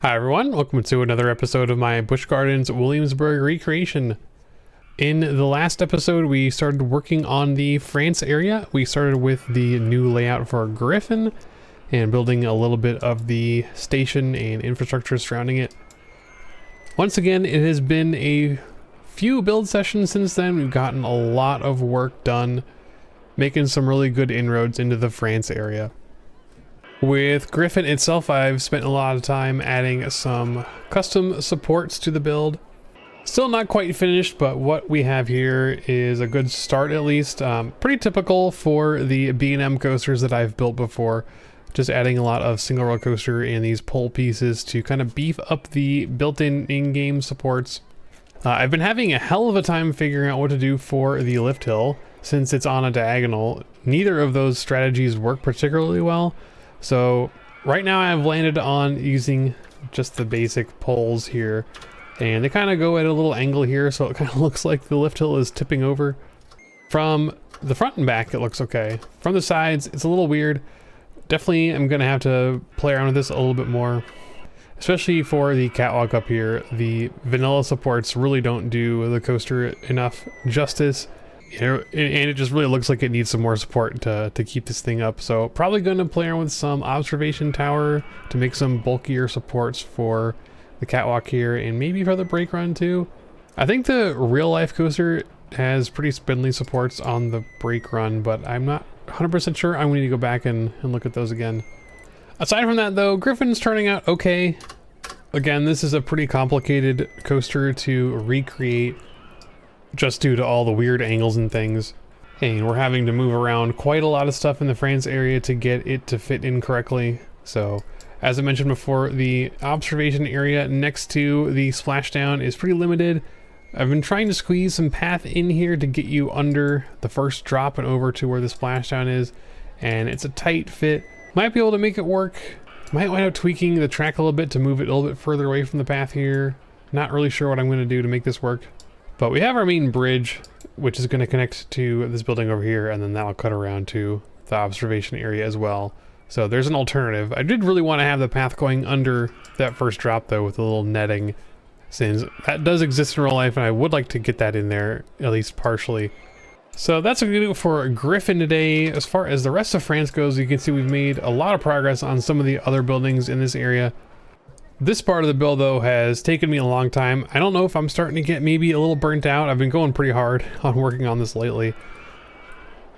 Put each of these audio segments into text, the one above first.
Hi everyone, welcome to another episode of my Busch Gardens Williamsburg recreation. In the last episode we started working on the France area. We started with the new layout for Griffin and building a little bit of the station and infrastructure surrounding it. Once again, it has been a few build sessions since then. We've gotten a lot of work done, making some really good inroads into the France area. With Griffin itself, I've spent a lot of time adding some custom supports to the build. Still not quite finished, but what we have here is a good start at least. Pretty typical for the B&M coasters that I've built before. Just adding a lot of single roll coaster and these pole pieces to kind of beef up the built-in in-game supports. I've been having a hell of a time figuring out what to do for the lift hill since it's on a diagonal. Neither of those strategies work particularly well. So right now I've landed on using just the basic poles here, and they kind of go at a little angle here, so it kind of looks like the lift hill is tipping over. From the front and back it looks okay. From the sides it's a little weird. Definitely I'm gonna have to play around with this a little bit more, especially for the catwalk up here. The vanilla supports really don't do the coaster enough justice. And it just really looks like it needs some more support to keep this thing up. So probably going to play around with some observation tower to make some bulkier supports for the catwalk here and maybe for the brake run too. I think the real life coaster has pretty spindly supports on the brake run, but I'm not 100% sure. I'm going to need to go back and look at those again. Aside from that though, Griffin's turning out okay. Again, this is a pretty complicated coaster to recreate, just due to all the weird angles and things, and we're having to move around quite a lot of stuff in the France area to get it to fit in correctly. So as I mentioned before, the observation area next to the splashdown is pretty limited. I've been trying to squeeze some path in here to get you under the first drop and over to where the splashdown is, and it's a tight fit. Might be able to make it work. Might wind up tweaking the track a little bit to move it a little bit further away from the path here. Not really sure what I'm going to do to make this work. But we have our main bridge, which is going to connect to this building over here, and then that'll cut around to the observation area as well. So there's an alternative. I did really want to have the path going under that first drop though, with a little netting, since that does exist in real life, and I would like to get that in there, at least partially. So that's what we're going to do for Griffin today. As far as the rest of France goes, you can see we've made a lot of progress on some of the other buildings in this area. This part of the build though has taken me a long time. I don't know if I'm starting to get maybe a little burnt out. I've been going pretty hard on working on this lately.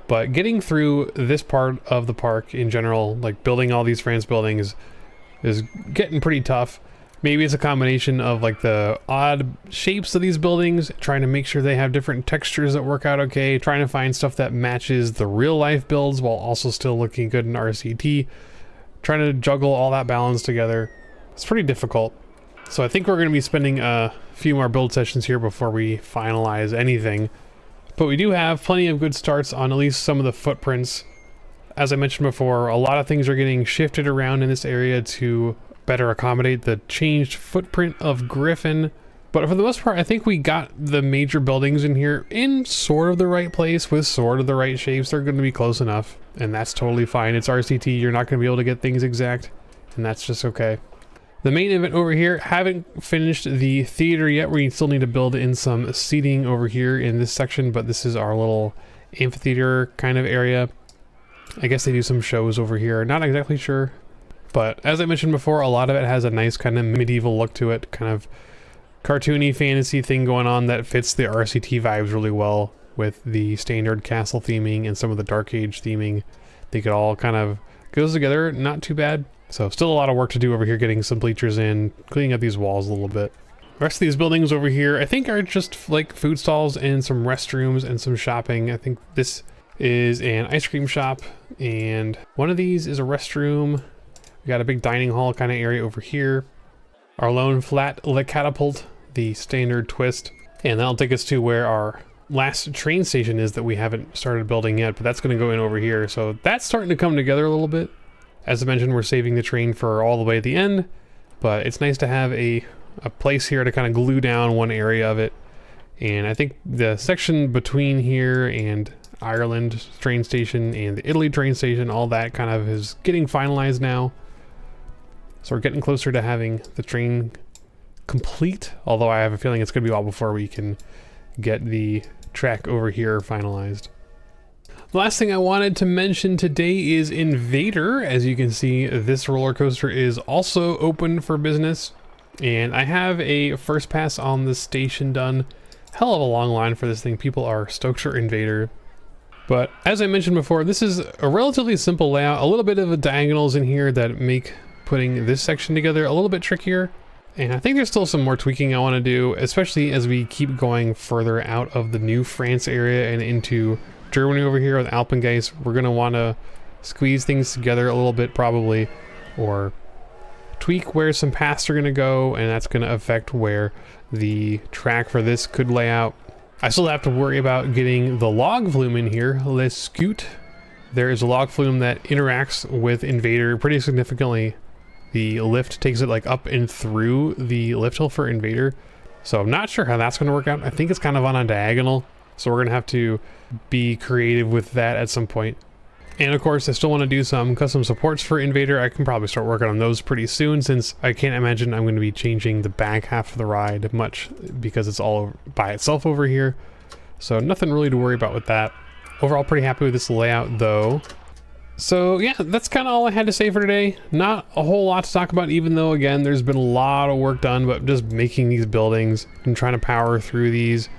But getting through this part of the park in general, like building all these France buildings, is getting pretty tough. Maybe it's a combination of like the odd shapes of these buildings, trying to make sure they have different textures that work out okay, trying to find stuff that matches the real life builds while also still looking good in RCT, trying to juggle all that balance together. It's pretty difficult. So I think we're going to be spending a few more build sessions here before we finalize anything. But we do have plenty of good starts on at least some of the footprints. As I mentioned before, a lot of things are getting shifted around in this area to better accommodate the changed footprint of Griffin. But for the most part, I think we got the major buildings in here in sort of the right place with sort of the right shapes. They're going to be close enough, and that's totally fine. It's RCT. You're not going to be able to get things exact, and that's just okay. The main event over here, haven't finished the theater yet. We still need to build in some seating over here in this section, but this is our little amphitheater kind of area. I guess they do some shows over here, not exactly sure. But as I mentioned before, a lot of it has a nice kind of medieval look to it, kind of cartoony fantasy thing going on that fits the RCT vibes really well with the standard castle theming and some of the Dark Age theming. I think it all kind of goes together, not too bad. So still a lot of work to do over here, getting some bleachers in, cleaning up these walls a little bit. The rest of these buildings over here, I think are just like food stalls and some restrooms and some shopping. I think this is an ice cream shop, and one of these is a restroom. We got a big dining hall kind of area over here. Our lone flat catapult, the standard twist. And that'll take us to where our last train station is that we haven't started building yet, but that's going to go in over here. So that's starting to come together a little bit. As I mentioned, we're saving the train for all the way at the end, but it's nice to have a place here to kind of glue down one area of it. And I think the section between here and Ireland train station and the Italy train station, all that kind of is getting finalized now. So we're getting closer to having the train complete, although I have a feeling it's going to be a while before we can get the track over here finalized. The last thing I wanted to mention today is Invader. As you can see, this roller coaster is also open for business, and I have a first pass on the station done. Hell of a long line for this thing. People are stoked for Invader. But as I mentioned before, this is a relatively simple layout. A little bit of the diagonals in here that make putting this section together a little bit trickier. And I think there's still some more tweaking I want to do, especially as we keep going further out of the new France area and into Germany over here with Alpengeist. We're going to want to squeeze things together a little bit probably, or tweak where some paths are going to go, and that's going to affect where the track for this could lay out. I still have to worry about getting the log flume in here, Les Scoot. There is a log flume that interacts with Invader pretty significantly. The lift takes it like up and through the lift hill for Invader. So I'm not sure how that's going to work out. I think it's kind of on a diagonal. So we're going to have to be creative with that at some point. And of course, I still want to do some custom supports for Invader. I can probably start working on those pretty soon, since I can't imagine I'm going to be changing the back half of the ride much, because it's all by itself over here. So nothing really to worry about with that. Overall, pretty happy with this layout though. So yeah, that's kind of all I had to say for today. Not a whole lot to talk about, even though again, there's been a lot of work done, but just making these buildings and trying to power through these.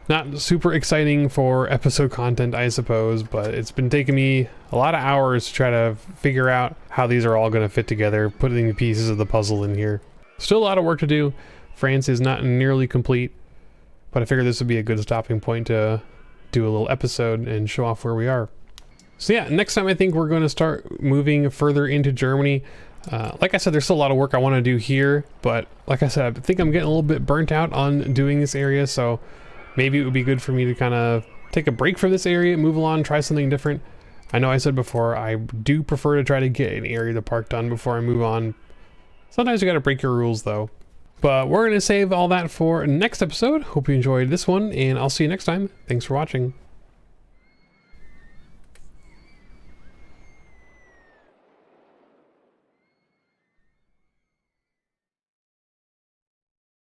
Not super exciting for episode content, I suppose, but it's been taking me a lot of hours to try to figure out how these are all going to fit together, putting the pieces of the puzzle in here. Still a lot of work to do. France is not nearly complete, but I figured this would be a good stopping point to do a little episode and show off where we are. So yeah, next time I think we're going to start moving further into Germany. Like I said, there's still a lot of work I want to do here, but like I said, I think I'm getting a little bit burnt out on doing this area, so maybe it would be good for me to kind of take a break from this area, move along, try something different. I know I said before, I do prefer to try to get an area to park done before I move on. Sometimes you got to break your rules though. But we're going to save all that for next episode. Hope you enjoyed this one, and I'll see you next time. Thanks for watching.